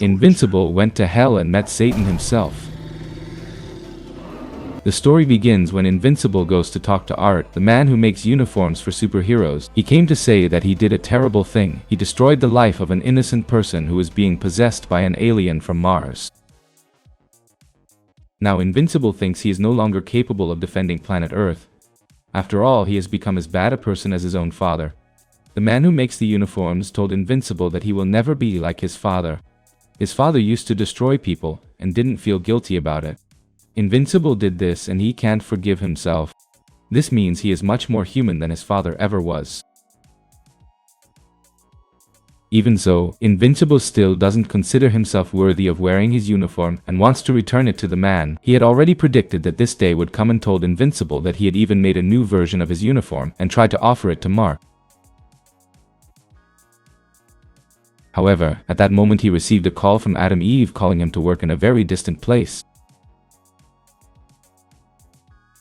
Invincible went to hell and met Satan himself. The story begins when Invincible goes to talk to Art, the man who makes uniforms for superheroes. He came to say that he did a terrible thing. He destroyed the life of an innocent person who was being possessed by an alien from Mars. Now Invincible thinks he is no longer capable of defending planet Earth. After all, he has become as bad a person as his own father. The man who makes the uniforms told Invincible that he will never be like his father. His father used to destroy people and didn't feel guilty about it. Invincible did this and he can't forgive himself. This means he is much more human than his father ever was. Even so, Invincible still doesn't consider himself worthy of wearing his uniform and wants to return it to the man. He had already predicted that this day would come and told Invincible that he had even made a new version of his uniform and tried to offer it to Mark. However, at that moment he received a call from Adam Eve calling him to work in a very distant place.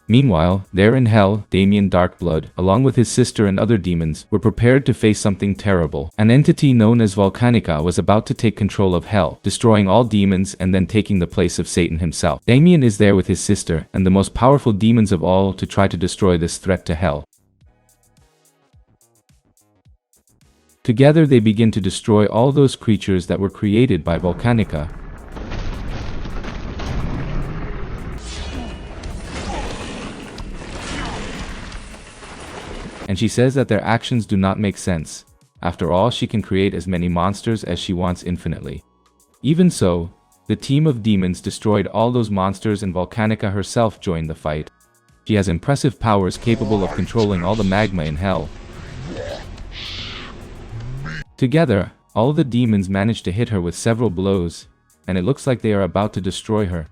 Meanwhile, there in hell, Damien Darkblood, along with his sister and other demons, were prepared to face something terrible. An entity known as Volcanica was about to take control of hell, destroying all demons and then taking the place of Satan himself. Damien is there with his sister and the most powerful demons of all to try to destroy this threat to hell. Together they begin to destroy all those creatures that were created by Volcanica. And she says that their actions do not make sense. After all, she can create as many monsters as she wants infinitely. Even so, the team of demons destroyed all those monsters and Volcanica herself joined the fight. She has impressive powers capable of controlling all the magma in hell. Together, all the demons manage to hit her with several blows, and it looks like they are about to destroy her.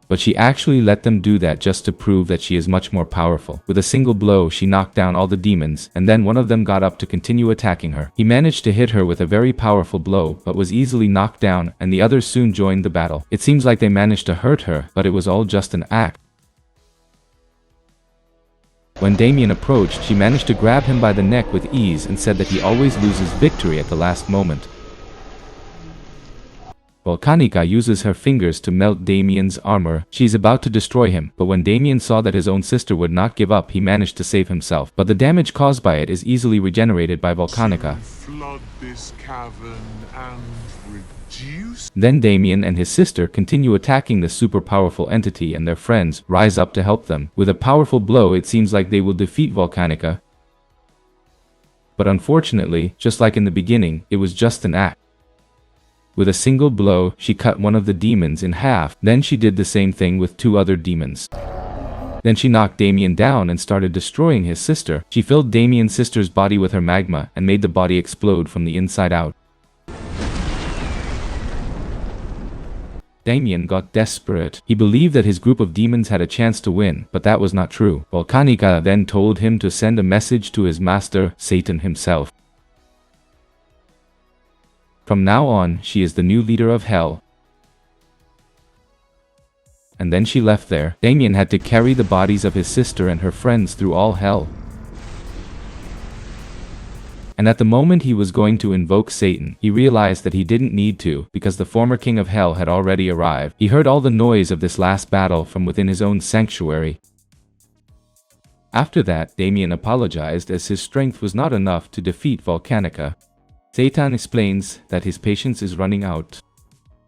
But she actually let them do that just to prove that she is much more powerful. With a single blow, she knocked down all the demons, and then one of them got up to continue attacking her. He managed to hit her with a very powerful blow, but was easily knocked down, and the others soon joined the battle. It seems like they managed to hurt her, but it was all just an act. When Damien approached, she managed to grab him by the neck with ease and said that he always loses victory at the last moment. Volcanica uses her fingers to melt Damien's armor. She's about to destroy him, but when Damien saw that his own sister would not give up, he managed to save himself. But the damage caused by it is easily regenerated by Volcanica. Flood this cavern and reduce. Then Damien and his sister continue attacking the super powerful entity, and their friends rise up to help them. With a powerful blow, it seems like they will defeat Volcanica. But unfortunately, just like in the beginning, it was just an act. With a single blow, she cut one of the demons in half. Then she did the same thing with two other demons. Then she knocked Damien down and started destroying his sister. She filled Damien's sister's body with her magma and made the body explode from the inside out. Damien got desperate. He believed that his group of demons had a chance to win, but that was not true. Volcanica then told him to send a message to his master, Satan himself. From now on, she is the new leader of hell. And then she left there. Damien had to carry the bodies of his sister and her friends through all hell. And at the moment he was going to invoke Satan, he realized that he didn't need to, because the former king of hell had already arrived. He heard all the noise of this last battle from within his own sanctuary. After that, Damien apologized as his strength was not enough to defeat Volcanica. Satan explains that his patience is running out.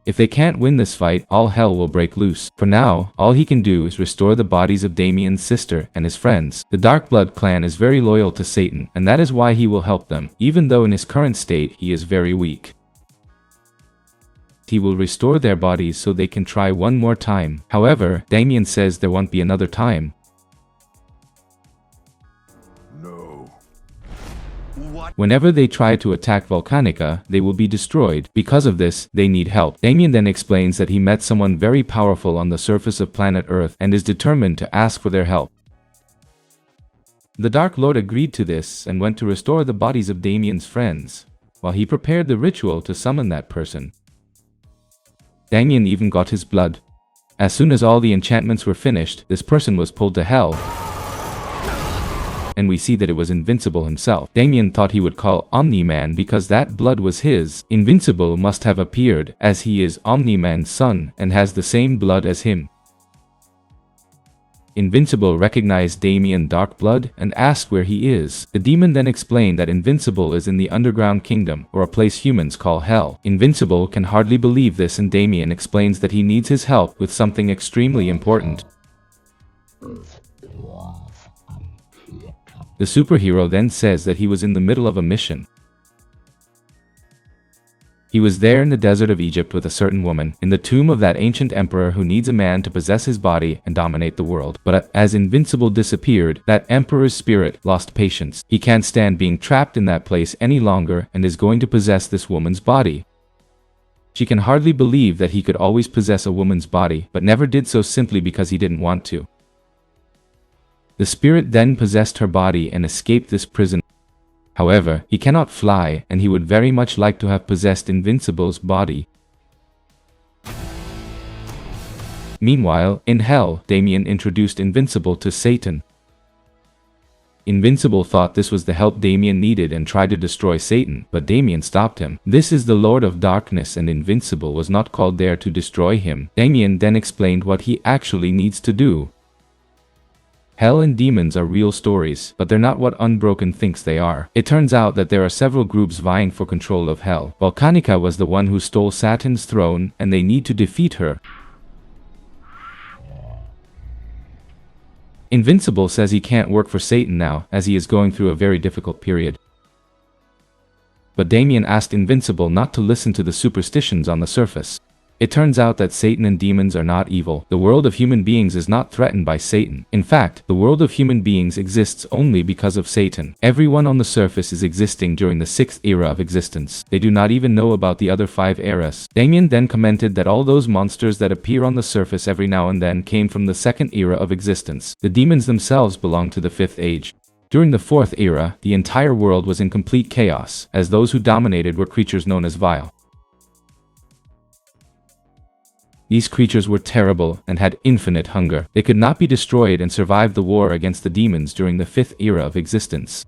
If they can't win this fight, all hell will break loose. For now, all he can do is restore the bodies of Damien's sister and his friends. The Darkblood clan is very loyal to Satan, and that is why he will help them, even though in his current state he is very weak. He will restore their bodies so they can try one more time. However, Damien says there won't be another time. Whenever they try to attack Volcanica, they will be destroyed. Because of this, they need help. Damien then explains that he met someone very powerful on the surface of planet Earth and is determined to ask for their help. The Dark Lord agreed to this and went to restore the bodies of Damien's friends, while he prepared the ritual to summon that person. Damien even got his blood. As soon as all the enchantments were finished, this person was pulled to hell. and we see that it was Invincible himself. Damien thought he would call Omni-Man because that blood was his. Invincible must have appeared, as he is Omni-Man's son and has the same blood as him. Invincible recognized Damien Darkblood and asked where he is. The demon then explained that Invincible is in the underground kingdom, or a place humans call Hell. Invincible can hardly believe this, and Damien explains that he needs his help with something extremely important. The superhero then says that he was in the middle of a mission. He was there in the desert of Egypt with a certain woman, in the tomb of that ancient emperor who needs a man to possess his body and dominate the world. But as Invincible disappeared, that emperor's spirit lost patience. He can't stand being trapped in that place any longer and is going to possess this woman's body. She can hardly believe that he could always possess a woman's body, but never did so simply because he didn't want to. The spirit then possessed her body and escaped this prison. However, he cannot fly, and he would very much like to have possessed Invincible's body. Meanwhile, in Hell, Damien introduced Invincible to Satan. Invincible thought this was the help Damien needed and tried to destroy Satan, but Damien stopped him. This is the Lord of Darkness, and Invincible was not called there to destroy him. Damien then explained what he actually needs to do. Hell and demons are real stories, but they're not what Unbroken thinks they are. It turns out that there are several groups vying for control of Hell. Volcanica was the one who stole Saturn's throne, and they need to defeat her. Invincible says he can't work for Satan now, as he is going through a very difficult period. But Damien asked Invincible not to listen to the superstitions on the surface. It turns out that Satan and demons are not evil. The world of human beings is not threatened by Satan. In fact, the world of human beings exists only because of Satan. Everyone on the surface is existing during the 6th era of existence. They do not even know about the other 5 eras. Damien then commented that all those monsters that appear on the surface every now and then came from the 2nd era of existence. The demons themselves belong to the 5th age. During the 4th era, the entire world was in complete chaos, as those who dominated were creatures known as Vile. These creatures were terrible and had infinite hunger. They could not be destroyed and survived the war against the demons during the 5th era of existence.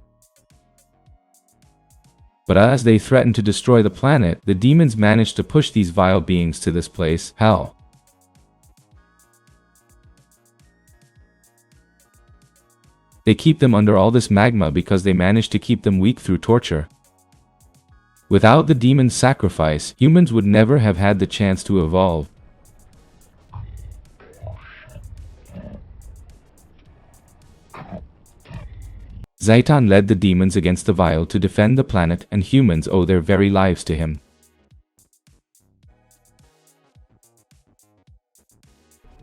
But as they threatened to destroy the planet, the demons managed to push these vile beings to this place, Hell. They keep them under all this magma because they managed to keep them weak through torture. Without the demon's sacrifice, humans would never have had the chance to evolve. Zaitan led the demons against the Vile to defend the planet, and humans owe their very lives to him.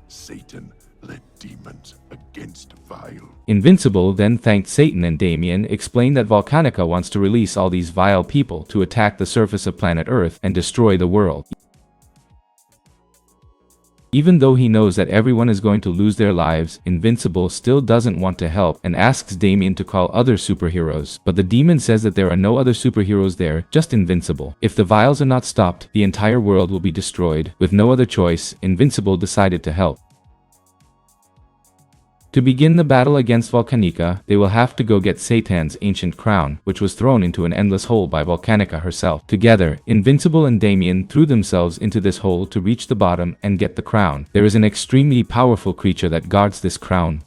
Satan led demons against Vile. Invincible then thanked Satan, and Damien explained that Volcanica wants to release all these vile people to attack the surface of planet Earth and destroy the world. Even though he knows that everyone is going to lose their lives, Invincible still doesn't want to help and asks Damien to call other superheroes. But the demon says that there are no other superheroes there, just Invincible. If the Viles are not stopped, the entire world will be destroyed. With no other choice, Invincible decided to help. To begin the battle against Volcanica, they will have to go get Satan's ancient crown, which was thrown into an endless hole by Volcanica herself. Together, Invincible and Damien threw themselves into this hole to reach the bottom and get the crown. There is an extremely powerful creature that guards this crown.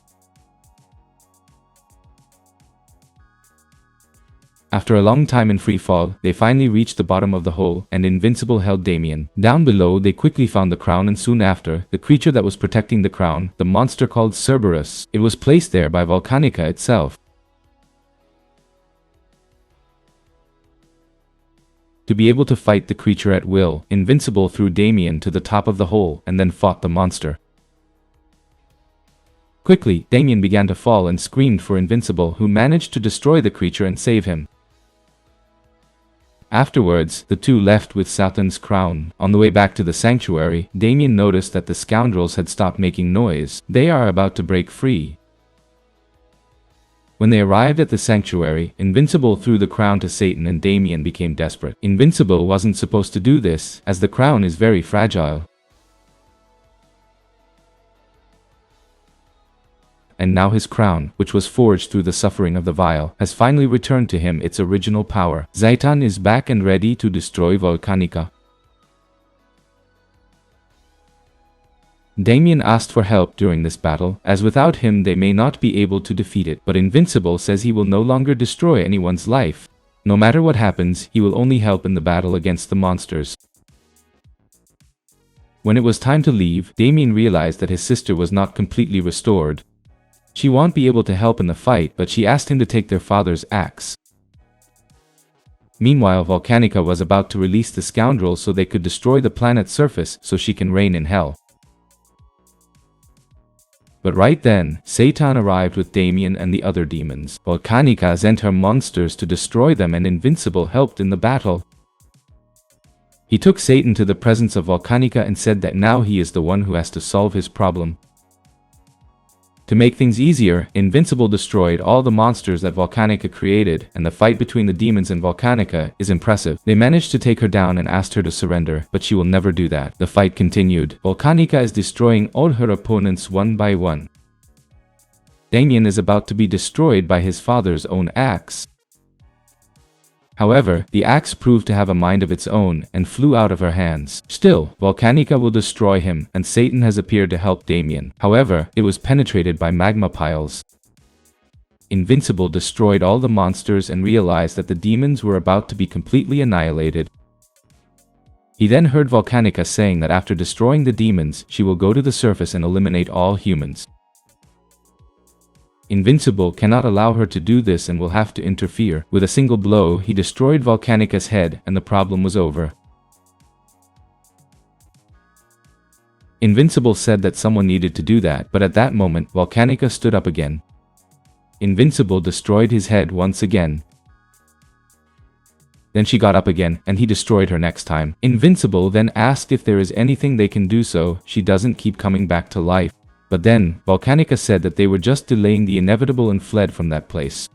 After a long time in free fall, they finally reached the bottom of the hole, and Invincible held Damien. Down below, they quickly found the crown, and soon after, the creature that was protecting the crown, the monster called Cerberus. It was placed there by Volcanica itself. To be able to fight the creature at will, Invincible threw Damien to the top of the hole, and then fought the monster. Quickly, Damien began to fall and screamed for Invincible, who managed to destroy the creature and save him. Afterwards, the two left with Saturn's crown. On the way back to the sanctuary, Damien noticed that the scoundrels had stopped making noise. They are about to break free. When they arrived at the sanctuary, Invincible threw the crown to Satan, and Damien became desperate. Invincible wasn't supposed to do this, as the crown is very fragile. and now his crown, which was forged through the suffering of the vial, has finally returned to him its original power. Zaitan is back and ready to destroy Volcanica. Damien asked for help during this battle, as without him they may not be able to defeat it, but Invincible says he will no longer destroy anyone's life. No matter what happens, he will only help in the battle against the monsters. When it was time to leave, Damien realized that his sister was not completely restored. She won't be able to help in the fight, but she asked him to take their father's axe. Meanwhile, Volcanica was about to release the scoundrel so they could destroy the planet's surface so she can reign in hell. But right then, Satan arrived with Damien and the other demons. Volcanica sent her monsters to destroy them, and Invincible helped in the battle. He took Satan to the presence of Volcanica and said that now he is the one who has to solve his problem. To make things easier, Invincible destroyed all the monsters that Volcanica created, and the fight between the demons and Volcanica is impressive. They managed to take her down and asked her to surrender, but she will never do that. The fight continued. Volcanica is destroying all her opponents one by one. Damien is about to be destroyed by his father's own axe. However, the axe proved to have a mind of its own and flew out of her hands. Still, Volcanica will destroy him, and Satan has appeared to help Damien. However, it was penetrated by magma piles. Invincible destroyed all the monsters and realized that the demons were about to be completely annihilated. He then heard Volcanica saying that after destroying the demons, she will go to the surface and eliminate all humans. Invincible cannot allow her to do this and will have to interfere. With a single blow, he destroyed Volcanica's head, and the problem was over. Invincible said that someone needed to do that, but at that moment, Volcanica stood up again. Invincible destroyed his head once again. Then she got up again, and he destroyed her next time. Invincible then asked if there is anything they can do so she doesn't keep coming back to life. But then, Volcanica said that they were just delaying the inevitable and fled from that place.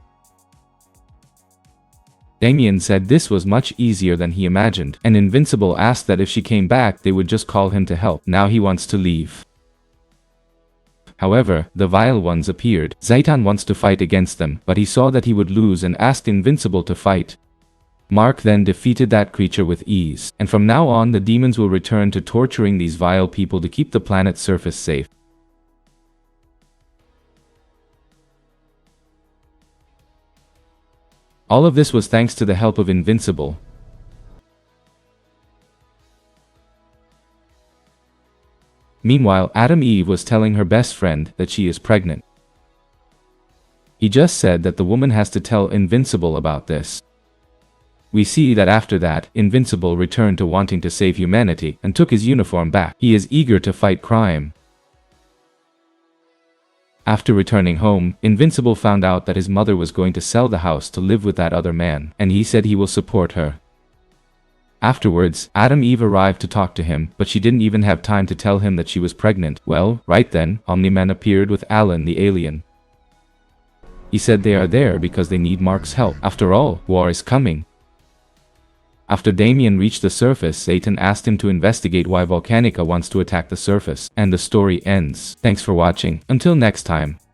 Damien said this was much easier than he imagined, and Invincible asked that if she came back they would just call him to help. Now he wants to leave. However, the vile ones appeared. Zaitan wants to fight against them, but he saw that he would lose and asked Invincible to fight. Mark then defeated that creature with ease, and from now on the demons will return to torturing these vile people to keep the planet's surface safe. All of this was thanks to the help of Invincible. Meanwhile, Adam Eve was telling her best friend that she is pregnant. He just said that the woman has to tell Invincible about this. We see that after that, Invincible returned to wanting to save humanity and took his uniform back. He is eager to fight crime. After returning home, Invincible found out that his mother was going to sell the house to live with that other man, and he said he will support her. Afterwards, Adam Eve arrived to talk to him, but she didn't even have time to tell him that she was pregnant. Well, right then, Omni-Man appeared with Alan the alien. He said they are there because they need Mark's help. After all, war is coming. After Damien reached the surface, Satan asked him to investigate why Volcanica wants to attack the surface, and the story ends. Thanks for watching. Until next time.